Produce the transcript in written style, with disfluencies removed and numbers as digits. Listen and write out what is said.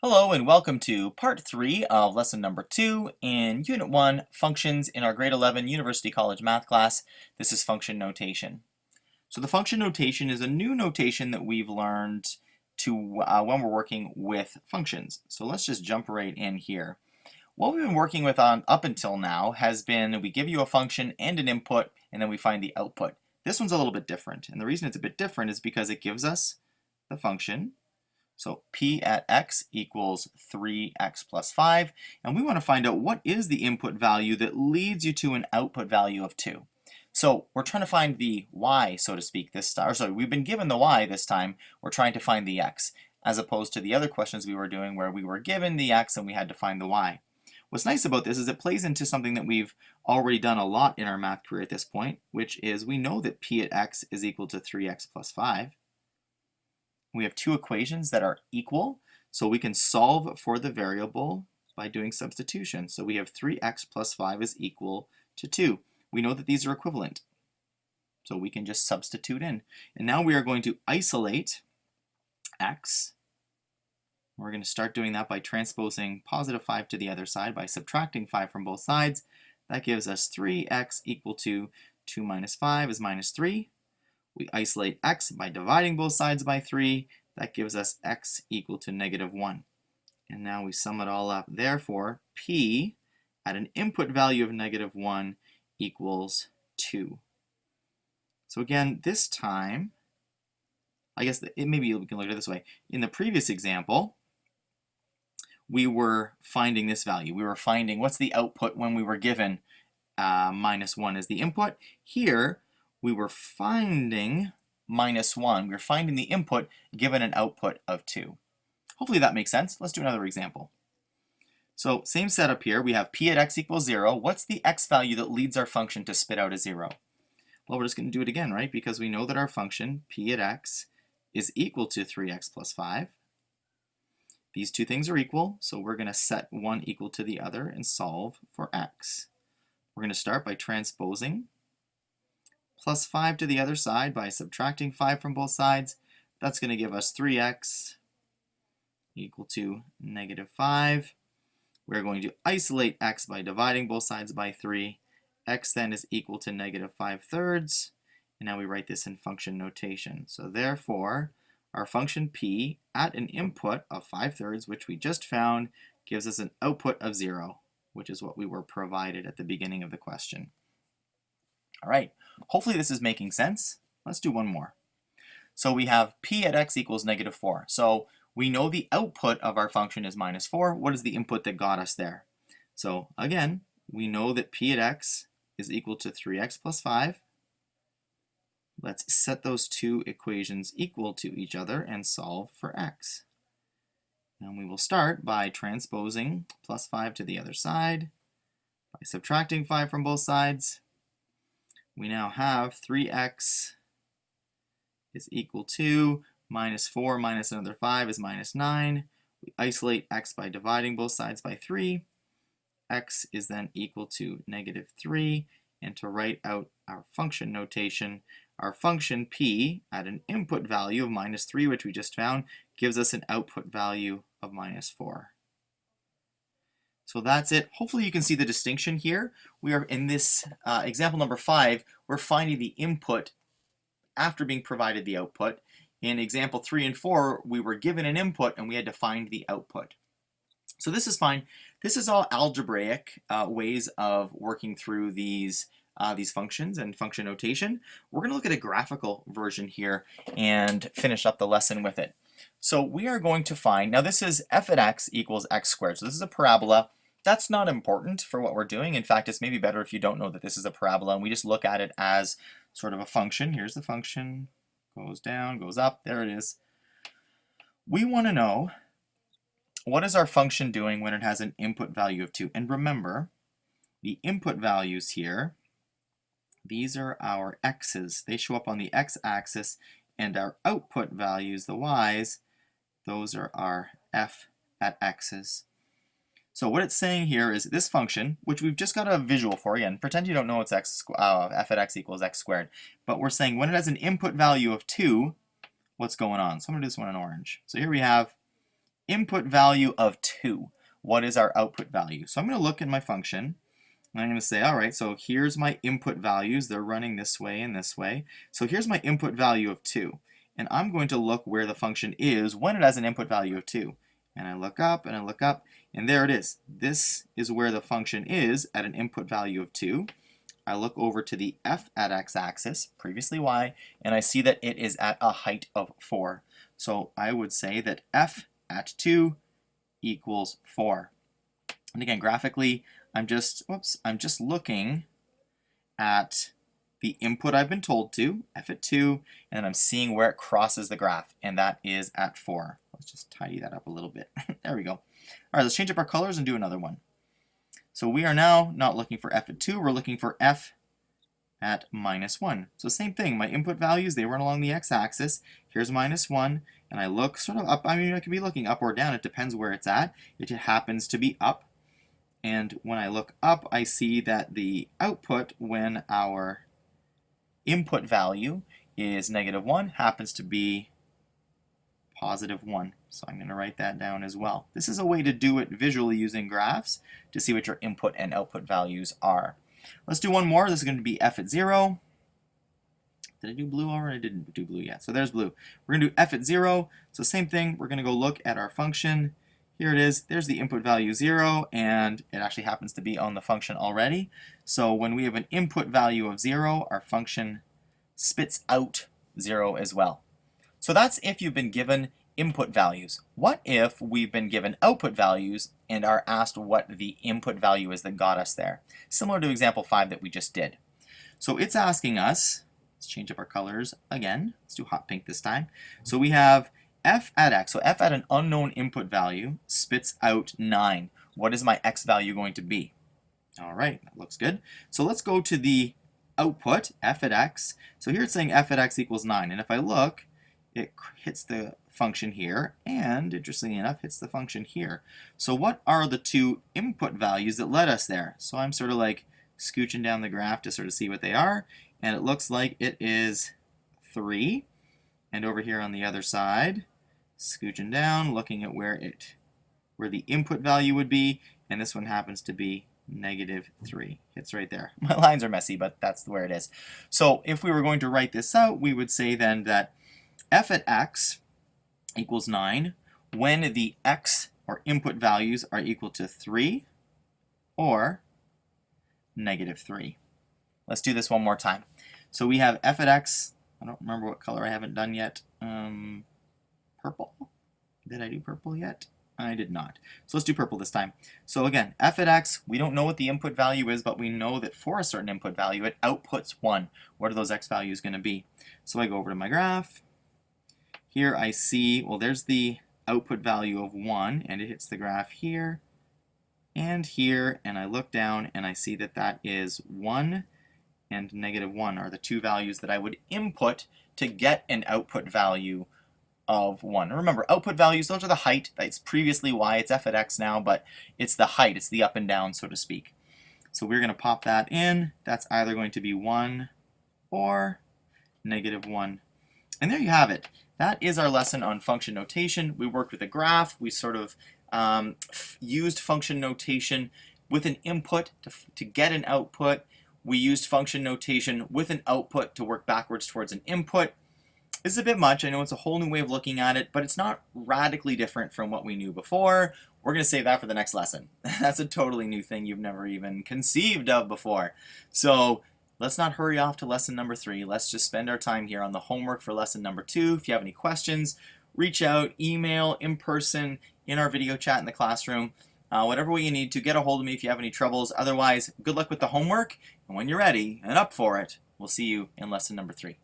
Hello and welcome to part 3 of lesson number 2 in Unit 1, Functions in our grade 11 University College math class. This is function notation. So the function notation is a new notation that we've learned to when we're working with functions. So let's just jump right in here. What we've been working with on up until now has been we give you a function and an input and then we find the output. This one's a little bit different, and the reason it's a bit different is because it gives us the function. So p at x equals 3x plus 5, and we want to find out what is the input value that leads you to an output value of 2. So we're trying to find the y, so to speak, this time. Or sorry, we've been given the y this time. We're trying to find the x, as opposed to the other questions we were doing where we were given the x and we had to find the y. What's nice about this is it plays into something that we've already done a lot in our math career at this point, which is we know that p at x is equal to 3x plus 5. We have two equations that are equal, so we can solve for the variable by doing substitution. So we have 3x plus 5 is equal to 2. We know that these are equivalent, so we can just substitute in. And now we are going to isolate x. We're going to start doing that by transposing positive 5 to the other side by subtracting 5 from both sides. That gives us 3x equal to 2 minus 5 is minus 3. We isolate x by dividing both sides by 3. That gives us x equal to negative 1. And now we sum it all up. Therefore, p at an input value of negative 1 equals 2. So again, this time, I guess maybe we can look at it this way. In the previous example, we were finding this value. We were finding what's the output when we were given minus 1 as the input. Here, we were finding minus 1. We were finding the input given an output of 2. Hopefully that makes sense. Let's do another example. So same setup here. We have p at x equals 0. What's the x value that leads our function to spit out a 0? Well, we're just going to do it again, right? Because we know that our function, p at x, is equal to 3x plus 5. These two things are equal, so we're going to set one equal to the other and solve for x. We're going to start by transposing plus 5 to the other side by subtracting 5 from both sides. That's going to give us 3x equal to negative 5. We're going to isolate x by dividing both sides by 3. X then is equal to negative 5/3. And now we write this in function notation. So therefore, our function p at an input of 5/3, which we just found, gives us an output of 0, which is what we were provided at the beginning of the question. All right, hopefully this is making sense. Let's do one more. So we have p at x equals negative 4. So we know the output of our function is minus 4. What is the input that got us there? So again, we know that p at x is equal to 3x plus 5. Let's set those two equations equal to each other and solve for x. And we will start by transposing plus 5 to the other side, by subtracting 5 from both sides. We now have 3x is equal to minus 4 minus another 5 is minus 9. We isolate x by dividing both sides by 3. X is then equal to negative 3. And to write out our function notation, our function p at an input value of minus 3, which we just found, gives us an output value of minus 4. So that's it. Hopefully you can see the distinction here. We are in this example number 5, we're finding the input after being provided the output. In example 3 and 4, we were given an input and we had to find the output. So this is fine. This is all algebraic ways of working through these functions and function notation. We're going to look at a graphical version here and finish up the lesson with it. So we are going to find, now this is f at x equals x squared. So this is a parabola. That's not important for what we're doing. In fact, it's maybe better if you don't know that this is a parabola and we just look at it as sort of a function. Here's the function, goes down, goes up, there it is. We want to know, what is our function doing when it has an input value of 2? And remember, the input values here, these are our x's. They show up on the x-axis, and our output values, the y's, those are our f at x's. So what it's saying here is this function, which we've just got a visual for, again, pretend you don't know it's f at x equals x squared, but we're saying when it has an input value of 2, what's going on? So I'm going to do this one in orange. So here we have input value of 2. What is our output value? So I'm going to look at my function, and I'm going to say, all right, so here's my input values. They're running this way and this way. So here's my input value of 2. And I'm going to look where the function is when it has an input value of 2. And I look up, and I look up, and there it is. This is where the function is at an input value of 2. I look over to the f at x-axis, previously y, and I see that it is at a height of 4. So I would say that f at 2 equals 4. And again, graphically, I'm just looking at the input I've been told to, f at 2, and then I'm seeing where it crosses the graph, and that is at 4. Let's just tidy that up a little bit. There we go. All right, let's change up our colors and do another one. So we are now not looking for f at 2, we're looking for f at -1. So same thing, my input values, they run along the x-axis. Here's -1, and I look sort of up. I mean, I could be looking up or down. It depends where it's at. It happens to be up. And when I look up, I see that the output when our input value is -1 happens to be +1. So I'm going to write that down as well. This is a way to do it visually using graphs to see what your input and output values are. Let's do one more. This is going to be f at 0. Did I do blue already? I didn't do blue yet. So there's blue. We're going to do f at 0. So same thing. We're going to go look at our function. Here it is. There's the input value 0, and it actually happens to be on the function already. So when we have an input value of 0, our function spits out 0 as well. So that's if you've been given input values. What if we've been given output values and are asked what the input value is that got us there? Similar to example 5 that we just did. So it's asking us, let's change up our colors again. Let's do hot pink this time. So we have f at x. So f at an unknown input value spits out 9. What is my x value going to be? All right, that looks good. So let's go to the output, f at x. So here it's saying f at x equals 9. And if I look, it hits the function here, and interestingly enough, hits the function here. So what are the two input values that led us there? So I'm sort of like scooching down the graph to sort of see what they are, and it looks like it is 3. And over here on the other side, scooching down, looking at where the input value would be, and this one happens to be -3. It's right there. My lines are messy, but that's where it is. So if we were going to write this out, we would say then that f at x equals 9 when the x or input values are equal to 3 or -3. Let's do this one more time. So we have f at x, I don't remember what color I haven't done yet. Purple? Did I do purple yet? I did not. So let's do purple this time. So again, f at x, we don't know what the input value is, but we know that for a certain input value, it outputs 1. What are those x values going to be? So I go over to my graph. Here I see, well, there's the output value of 1, and it hits the graph here and here, and I look down and I see that that is 1 and -1 are the two values that I would input to get an output value of 1. Remember, output values, those are the height. It's previously y, it's f at x now, but it's the height, it's the up and down, so to speak. So we're going to pop that in. That's either going to be 1 or -1. And there you have it. That is our lesson on function notation. We worked with a graph. We sort of used function notation with an input to get an output. We used function notation with an output to work backwards towards an input. This is a bit much. I know it's a whole new way of looking at it, but it's not radically different from what we knew before. We're going to save that for the next lesson. That's a totally new thing you've never even conceived of before. So let's not hurry off to lesson number 3. Let's just spend our time here on the homework for lesson number 2. If you have any questions, reach out, email, in person, in our video chat in the classroom, whatever way you need to. Get a hold of me if you have any troubles. Otherwise, good luck with the homework, and when you're ready and up for it, we'll see you in lesson number 3.